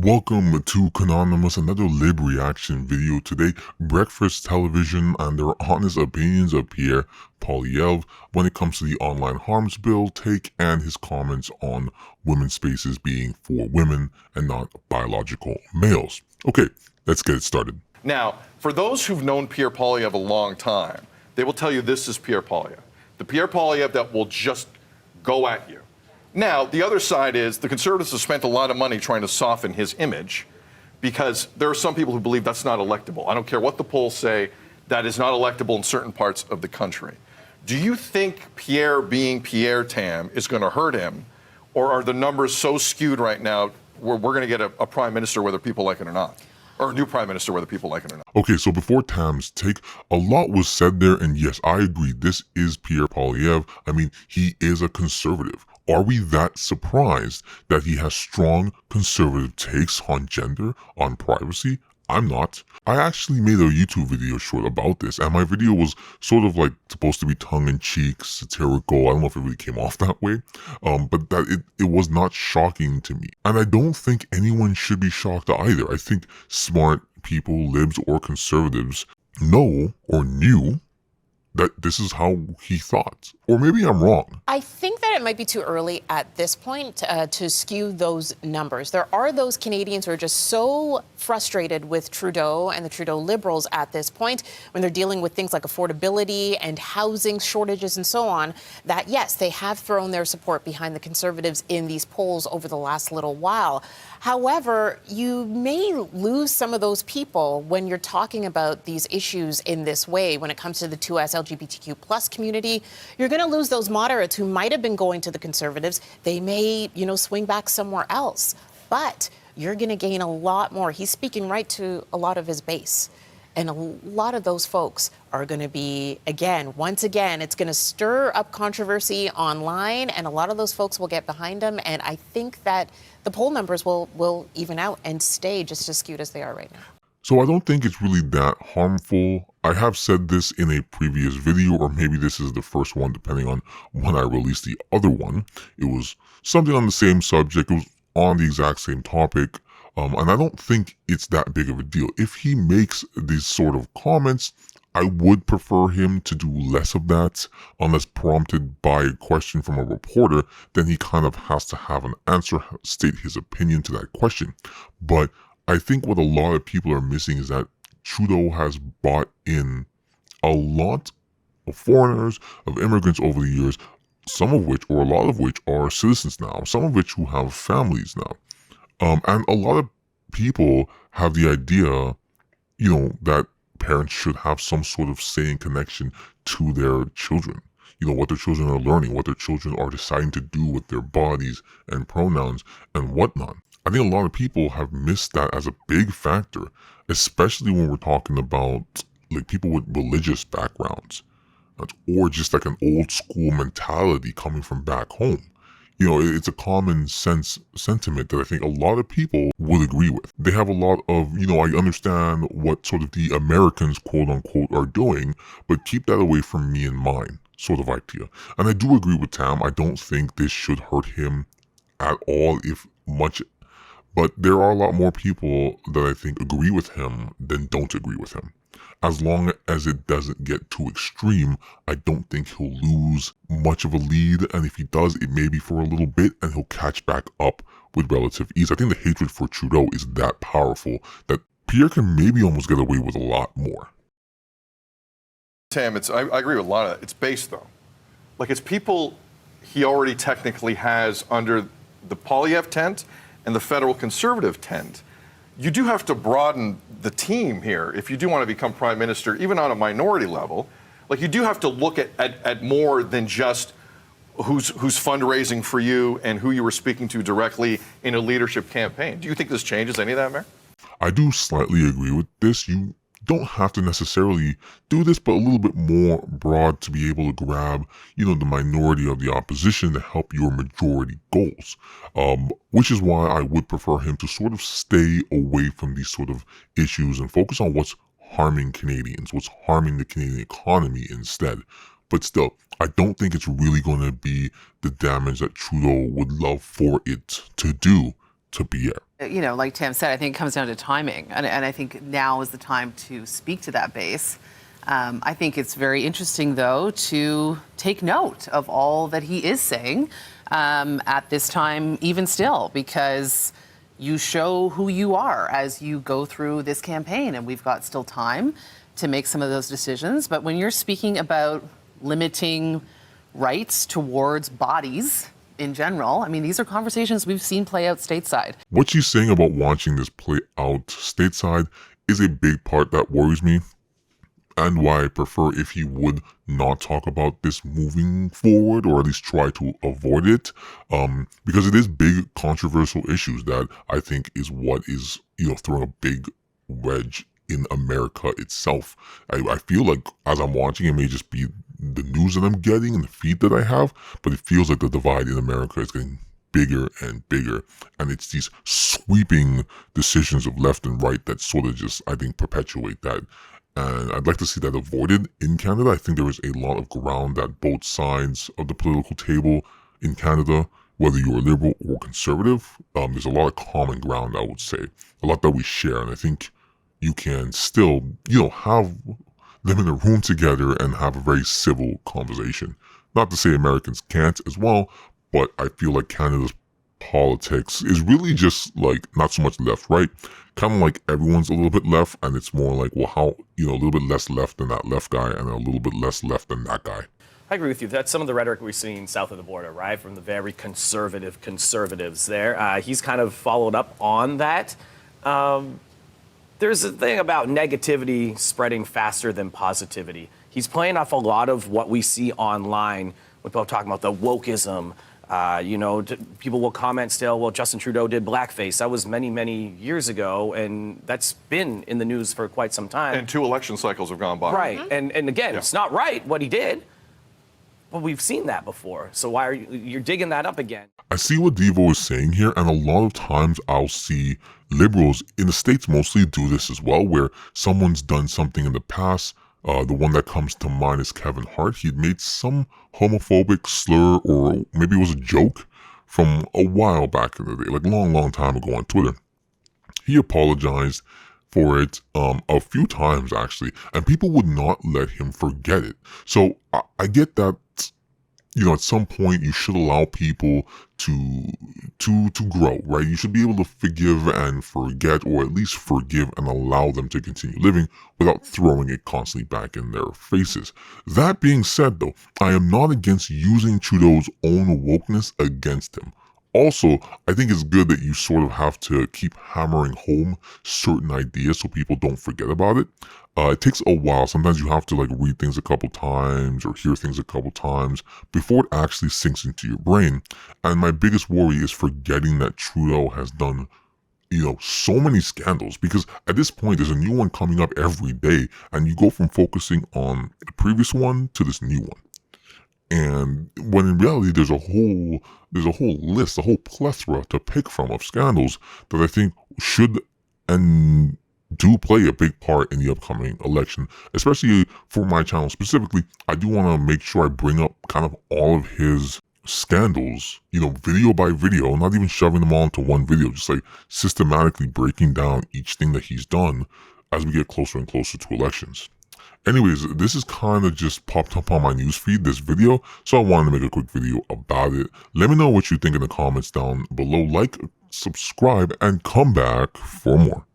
Welcome to Canonymous, another lib reaction video. Today, Breakfast Television and their honest opinions of Pierre Poilievre when it comes to the online harms bill take and his comments on women's spaces being for women and not biological males. Okay, let's get it started. Now, for those who've known Pierre Poilievre a long time, they will tell you this is Pierre Poilievre. The Pierre Poilievre that will just go at you. Now, the other side is the Conservatives have spent a lot of money trying to soften his image because there are some people who believe that's not electable. I don't care what the polls say, that is not electable in certain parts of the country. Do you think Pierre being Pierre, Tam, is going to hurt him, or are the numbers so skewed right now where we're going to get a prime minister whether people like it or not? Or a new prime minister whether people like it or not? Okay, so before Tam's take, a lot was said there, and yes, I agree, this is Pierre Poilievre. I mean, he is a conservative. Are we that surprised that he has strong conservative takes on gender, on privacy? I'm not. I actually made a YouTube video short about this, and my video was sort of like supposed to be tongue-in-cheek, satirical. I don't know if it really came off that way, but that it was not shocking to me. And I don't think anyone should be shocked either. I think smart people, libs or conservatives, know or knew that this is how he thought. Or maybe I'm wrong. I think that it might be too early at this point to skew those numbers. There are those Canadians who are just so frustrated with Trudeau and the Trudeau Liberals at this point when they're dealing with things like affordability and housing shortages and so on, that yes, they have thrown their support behind the Conservatives in these polls over the last little while. However, you may lose some of those people when you're talking about these issues in this way. When it comes to the 2S LGBTQ plus community, you're going to lose those moderates who might have been going to the Conservatives. They may, swing back somewhere else, but you're going to gain a lot more. He's speaking right to a lot of his base. And a lot of those folks are going to be, once again, it's going to stir up controversy online, and a lot of those folks will get behind him. And I think that the poll numbers will even out and stay just as skewed as they are right now. So I don't think it's really that harmful. I have said this in a previous video, or maybe this is the first one, depending on when I released the other one. It was something on the same subject. It was on the exact same topic. And I don't think it's that big of a deal. If he makes these sort of comments, I would prefer him to do less of that. Unless prompted by a question from a reporter, then he kind of has to have an answer, state his opinion to that question. But I think what a lot of people are missing is that Trudeau has brought in a lot of foreigners, of immigrants over the years, some of which, or a lot of which, are citizens now, some of which who have families now. And a lot of people have the idea, that parents should have some sort of say and connection to their children. What their children are learning, what their children are deciding to do with their bodies and pronouns and whatnot. I think a lot of people have missed that as a big factor, especially when we're talking about like people with religious backgrounds, or just like an old school mentality coming from back home. It's a common sense sentiment that I think a lot of people would agree with. They have a lot of, I understand what sort of the Americans, quote unquote, are doing, but keep that away from me and mine, sort of idea. And I do agree with Tam. I don't think this should hurt him at all, if much. But there are a lot more people that I think agree with him than don't agree with him. As long as it doesn't get too extreme, I don't think he'll lose much of a lead. And if he does, it may be for a little bit and he'll catch back up with relative ease. I think the hatred for Trudeau is that powerful that Pierre can maybe almost get away with a lot more. Tam, I agree with a lot of that. It's based, though. Like, it's people he already technically has under the Poilievre tent and the federal conservative tent. You do have to broaden the team here if you do want to become prime minister, even on a minority level. Like, you do have to look at more than just who's fundraising for you and who you were speaking to directly in a leadership campaign. Do you think this changes any of that, Mayor? I do slightly agree with this. You don't have to necessarily do this, but a little bit more broad to be able to grab, the minority of the opposition to help your majority goals. Which is why I would prefer him to sort of stay away from these sort of issues and focus on what's harming Canadians, what's harming the Canadian economy instead. But still, I don't think it's really going to be the damage that Trudeau would love for it to do to Pierre. You know, like Tam said, I think it comes down to timing. And I think now is the time to speak to that base. I think it's very interesting, though, to take note of all that he is saying at this time, even still, because you show who you are as you go through this campaign. And we've got still time to make some of those decisions. But when you're speaking about limiting rights towards bodies in general, I mean, these are conversations we've seen play out stateside. What she's saying about watching this play out stateside is a big part that worries me, and why I prefer if he would not talk about this moving forward, or at least try to avoid it, because it is big controversial issues that I think is what is, throwing a big wedge in America itself. I feel like as I'm watching, it may just be the news that I'm getting and the feed that I have, but it feels like the divide in America is getting bigger and bigger, and it's these sweeping decisions of left and right that sort of just, I think, perpetuate that. And I'd like to see that avoided in Canada. I think there is a lot of ground at both sides of the political table in Canada, whether you're liberal or conservative. There's a lot of common ground, I would say, a lot that we share, and I think you can still, have them in a room together and have a very civil conversation. Not to say Americans can't as well, but I feel like Canada's politics is really just like not so much left, right? Kind of like everyone's a little bit left, and it's more like, well, how, a little bit less left than that left guy and a little bit less left than that guy. I agree with you. That's some of the rhetoric we're seeing south of the border, right? From the very conservatives there. He's kind of followed up on that. There's a thing about negativity spreading faster than positivity. He's playing off a lot of what we see online when people are talking about the wokeism. People will comment still, well, Justin Trudeau did blackface. That was many, many years ago, and that's been in the news for quite some time. And 2 election cycles have gone by. Right, and again, It's not right what he did, but we've seen that before. So why are you're digging that up again? I see what Devo is saying here, and a lot of times I'll see liberals in the States mostly do this as well, where someone's done something in the past. The one that comes to mind is Kevin Hart. He'd made some homophobic slur, or maybe it was a joke, from a while back in the day, like long time ago on Twitter. He apologized for it a few times, actually, and people would not let him forget it. So I get that, at some point you should allow people to grow, right? You should be able to forgive and forget, or at least forgive and allow them to continue living without throwing it constantly back in their faces. That being said, though, I am not against using Trudeau's own wokeness against him. Also, I think it's good that you sort of have to keep hammering home certain ideas so people don't forget about it. It takes a while. Sometimes you have to read things a couple times or hear things a couple times before it actually sinks into your brain. And my biggest worry is forgetting that Trudeau has done, so many scandals, because at this point there's a new one coming up every day, and you go from focusing on the previous one to this new one. And when in reality there's a whole list, a whole plethora to pick from of scandals that I think should and do play a big part in the upcoming election, especially for my channel specifically. I do want to make sure I bring up kind of all of his scandals, video by video, not even shoving them all into one video, just systematically breaking down each thing that he's done as we get closer and closer to elections. Anyways, this is kind of just popped up on my newsfeed, this video, so I wanted to make a quick video about it. Let me know what you think in the comments down below. Like, subscribe, and come back for more.